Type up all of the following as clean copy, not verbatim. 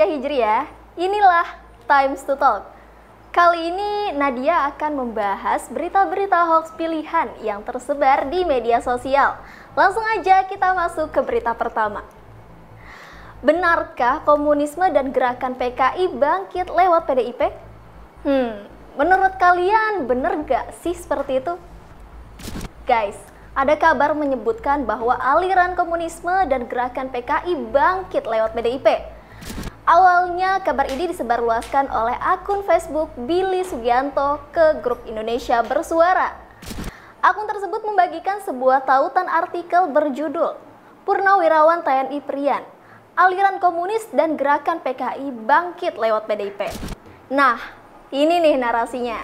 Nadia Hijriah, inilah Times to Talk. Kali ini Nadia akan membahas berita-berita hoax pilihan yang tersebar di media sosial. Langsung aja kita masuk ke berita pertama. Benarkah komunisme dan gerakan PKI bangkit lewat PDIP? Menurut kalian bener gak sih seperti itu? Guys, ada kabar menyebutkan bahwa aliran komunisme dan gerakan PKI bangkit lewat PDIP. Awalnya kabar ini disebarluaskan oleh akun Facebook Billy Sugianto ke grup Indonesia Bersuara. Akun tersebut membagikan sebuah tautan artikel berjudul Purnawirawan TNI Prian, aliran komunis dan gerakan PKI bangkit lewat PDIP. Nah, ini nih narasinya.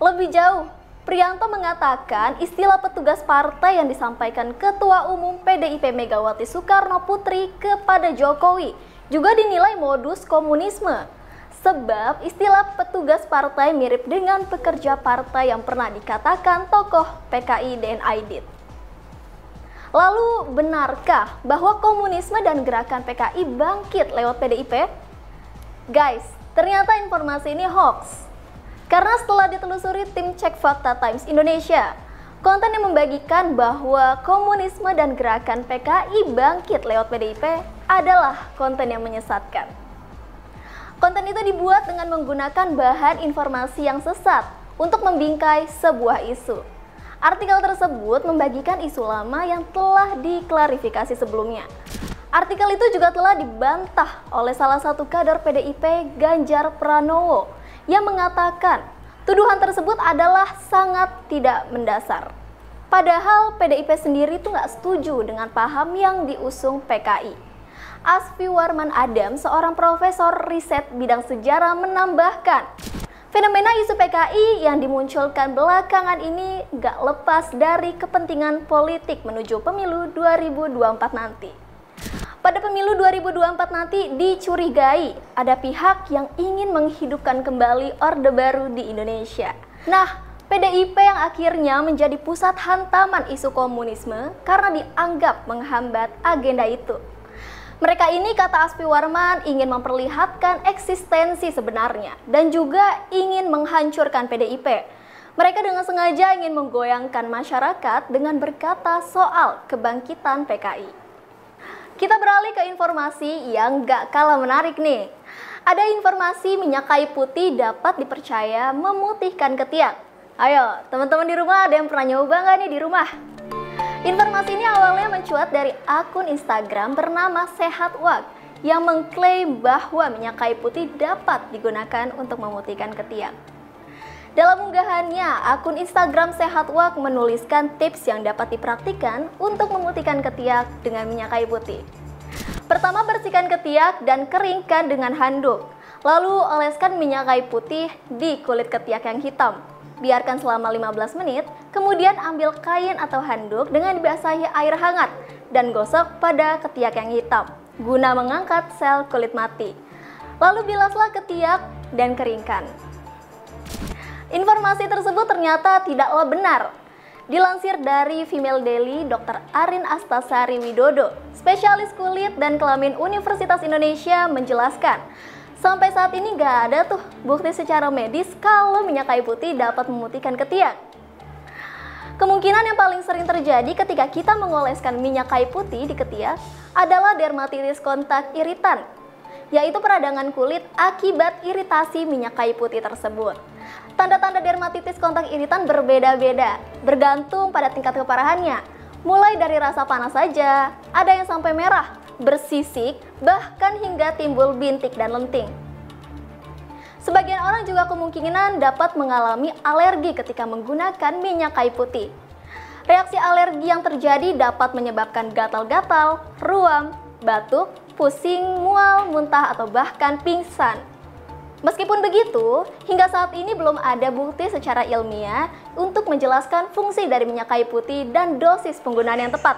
Lebih jauh, Prianto mengatakan istilah petugas partai yang disampaikan Ketua Umum PDIP Megawati Soekarno Putri kepada Jokowi juga dinilai modus komunisme. Sebab istilah petugas partai mirip dengan pekerja partai yang pernah dikatakan tokoh PKI Dan Aidit. Lalu benarkah bahwa komunisme dan gerakan PKI bangkit lewat PDIP? Guys, ternyata informasi ini hoax. Karena setelah ditelusuri tim Cek Fakta Times Indonesia, konten yang membagikan bahwa komunisme dan gerakan PKI bangkit lewat PDIP adalah konten yang menyesatkan. Konten itu dibuat dengan menggunakan bahan informasi yang sesat untuk membingkai sebuah isu. Artikel tersebut membagikan isu lama yang telah diklarifikasi sebelumnya. Artikel itu juga telah dibantah oleh salah satu kader PDIP, Ganjar Pranowo, yang mengatakan tuduhan tersebut adalah sangat tidak mendasar. Padahal PDIP sendiri tuh nggak setuju dengan paham yang diusung PKI. Asfi Warman Adam, seorang profesor riset bidang sejarah, menambahkan fenomena isu PKI yang dimunculkan belakangan ini nggak lepas dari kepentingan politik menuju pemilu 2024 nanti. Pada pemilu 2024 nanti dicurigai ada pihak yang ingin menghidupkan kembali Orde Baru di Indonesia. Nah, PDIP yang akhirnya menjadi pusat hantaman isu komunisme karena dianggap menghambat agenda itu. Mereka ini, kata Asfi Warman, ingin memperlihatkan eksistensi sebenarnya dan juga ingin menghancurkan PDIP. Mereka dengan sengaja ingin menggoyangkan masyarakat dengan berkata soal kebangkitan PKI. Kita beralih ke informasi yang gak kalah menarik nih. Ada informasi minyak kayu putih dapat dipercaya memutihkan ketiak. Ayo, teman-teman di rumah ada yang pernah nyoba nggak nih di rumah? Informasi ini awalnya mencuat dari akun Instagram bernama Sehatwak yang mengklaim bahwa minyak kayu putih dapat digunakan untuk memutihkan ketiak. Dalam unggahannya, akun Instagram Sehatwak menuliskan tips yang dapat dipraktikkan untuk memutihkan ketiak dengan minyak kayu putih. Pertama, bersihkan ketiak dan keringkan dengan handuk. Lalu oleskan minyak kayu putih di kulit ketiak yang hitam. Biarkan selama 15 menit, kemudian ambil kain atau handuk dengan dibasahi air hangat dan gosok pada ketiak yang hitam, guna mengangkat sel kulit mati. Lalu bilaslah ketiak dan keringkan. Informasi tersebut ternyata tidaklah benar. Dilansir dari Female Daily, Dr. Arin Astasari Widodo, spesialis kulit dan kelamin Universitas Indonesia, menjelaskan, sampai saat ini gak ada tuh bukti secara medis kalau minyak kayu putih dapat memutihkan ketiak. Kemungkinan yang paling sering terjadi ketika kita mengoleskan minyak kayu putih di ketiak adalah dermatitis kontak iritan, yaitu peradangan kulit akibat iritasi minyak kayu putih tersebut. Tanda-tanda dermatitis kontak iritan berbeda-beda, bergantung pada tingkat keparahannya. Mulai dari rasa panas saja, ada yang sampai merah, bersisik, bahkan hingga timbul bintik dan lenting. Sebagian orang juga kemungkinan dapat mengalami alergi ketika menggunakan minyak kayu putih. Reaksi alergi yang terjadi dapat menyebabkan gatal-gatal, ruam, batuk, pusing, mual, muntah, atau bahkan pingsan. Meskipun begitu, hingga saat ini belum ada bukti secara ilmiah untuk menjelaskan fungsi dari minyak kayu putih dan dosis penggunaan yang tepat.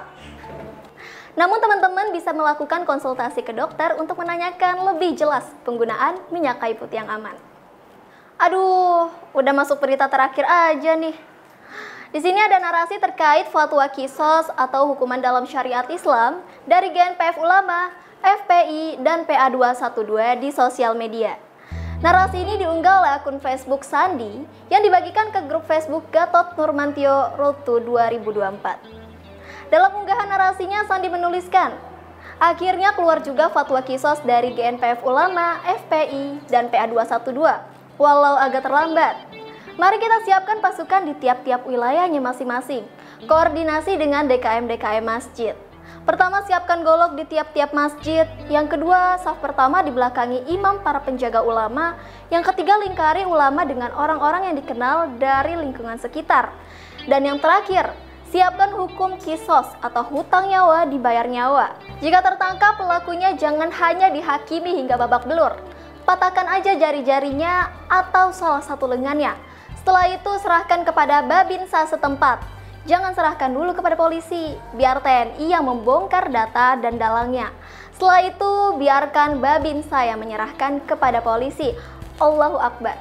Namun teman-teman bisa melakukan konsultasi ke dokter untuk menanyakan lebih jelas penggunaan minyak kayu putih yang aman. Aduh, udah masuk berita terakhir aja nih. Di sini ada narasi terkait fatwa Qisas atau hukuman dalam syariat Islam dari GNPF Ulama FPI, dan PA212 di sosial media. Narasi ini diunggah oleh akun Facebook Sandi yang dibagikan ke grup Facebook Gatot Nurmantio Road to 2024. Dalam unggahan narasinya, Sandi menuliskan, akhirnya keluar juga fatwa kisos dari GNPF Ulama, FPI, dan PA212, walau agak terlambat. Mari kita siapkan pasukan di tiap-tiap wilayahnya masing-masing, koordinasi dengan DKM-DKM masjid. Pertama, siapkan golok di tiap-tiap masjid. Yang kedua, saf pertama dibelakangi imam para penjaga ulama. Yang ketiga, lingkari ulama dengan orang-orang yang dikenal dari lingkungan sekitar. Dan yang terakhir, siapkan hukum kisos atau hutang nyawa dibayar nyawa. Jika tertangkap, pelakunya jangan hanya dihakimi hingga babak belur. Patahkan aja jari-jarinya atau salah satu lengannya. Setelah itu serahkan kepada Babinsa setempat. Jangan serahkan dulu kepada polisi, biar TNI yang membongkar data dan dalangnya. Setelah itu biarkan Babinsa yang menyerahkan kepada polisi. Allahu Akbar.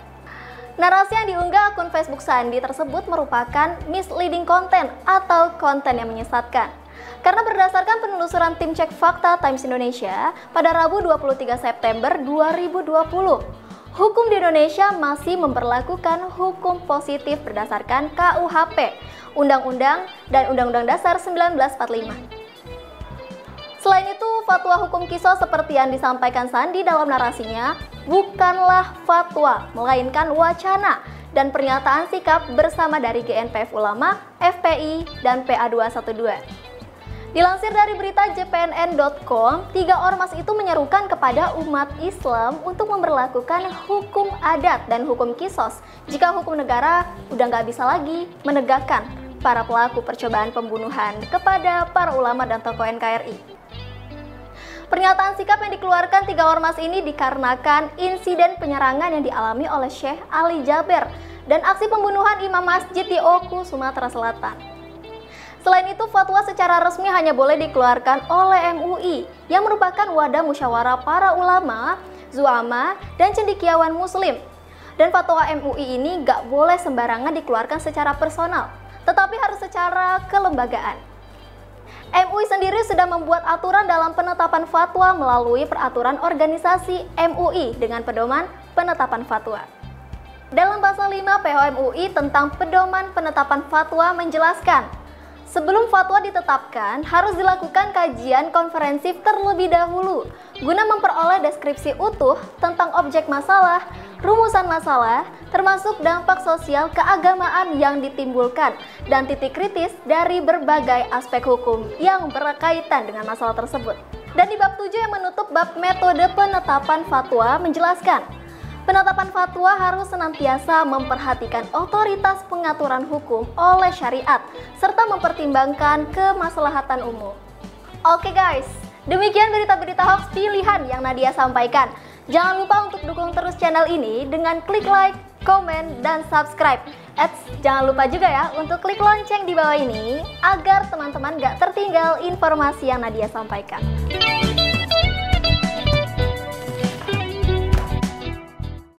Narasi yang diunggah akun Facebook Sandi tersebut merupakan misleading content atau konten yang menyesatkan. Karena berdasarkan penelusuran tim Cek Fakta Times Indonesia pada Rabu 23 September 2020, hukum di Indonesia masih memperlakukan hukum positif berdasarkan KUHP, Undang-Undang dan Undang-Undang Dasar 1945. Selain itu, fatwa hukum kisos seperti yang disampaikan Sandi dalam narasinya bukanlah fatwa, melainkan wacana dan pernyataan sikap bersama dari GNPF Ulama, FPI, dan PA212. Dilansir dari berita jpnn.com, 3 ormas itu menyerukan kepada umat Islam untuk memberlakukan hukum adat dan hukum kisos jika hukum negara udah nggak bisa lagi menegakkan para pelaku percobaan pembunuhan kepada para ulama dan tokoh NKRI. Pernyataan sikap yang dikeluarkan 3 ormas ini dikarenakan insiden penyerangan yang dialami oleh Syekh Ali Jaber dan aksi pembunuhan imam masjid di Oku, Sumatera Selatan. Selain itu, fatwa secara resmi hanya boleh dikeluarkan oleh MUI yang merupakan wadah musyawarah para ulama, zuama, dan cendekiawan muslim. Dan fatwa MUI ini gak boleh sembarangan dikeluarkan secara personal, tetapi harus secara kelembagaan. MUI sendiri sudah membuat aturan dalam penetapan fatwa melalui peraturan organisasi MUI dengan pedoman penetapan fatwa. Dalam pasal 5 PO MUI tentang pedoman penetapan fatwa menjelaskan, sebelum fatwa ditetapkan, harus dilakukan kajian komprehensif terlebih dahulu guna memperoleh deskripsi utuh tentang objek masalah, rumusan masalah, termasuk dampak sosial keagamaan yang ditimbulkan, dan titik kritis dari berbagai aspek hukum yang berkaitan dengan masalah tersebut. Dan di bab 7 yang menutup bab metode penetapan fatwa menjelaskan, penetapan fatwa harus senantiasa memperhatikan otoritas pengaturan hukum oleh syariat, serta mempertimbangkan kemaslahatan umum. Oke guys, demikian berita-berita hoax pilihan yang Nadia sampaikan. Jangan lupa untuk dukung terus channel ini dengan klik like, komen, dan subscribe. Jangan lupa juga ya untuk klik lonceng di bawah ini agar teman-teman gak tertinggal informasi yang Nadia sampaikan.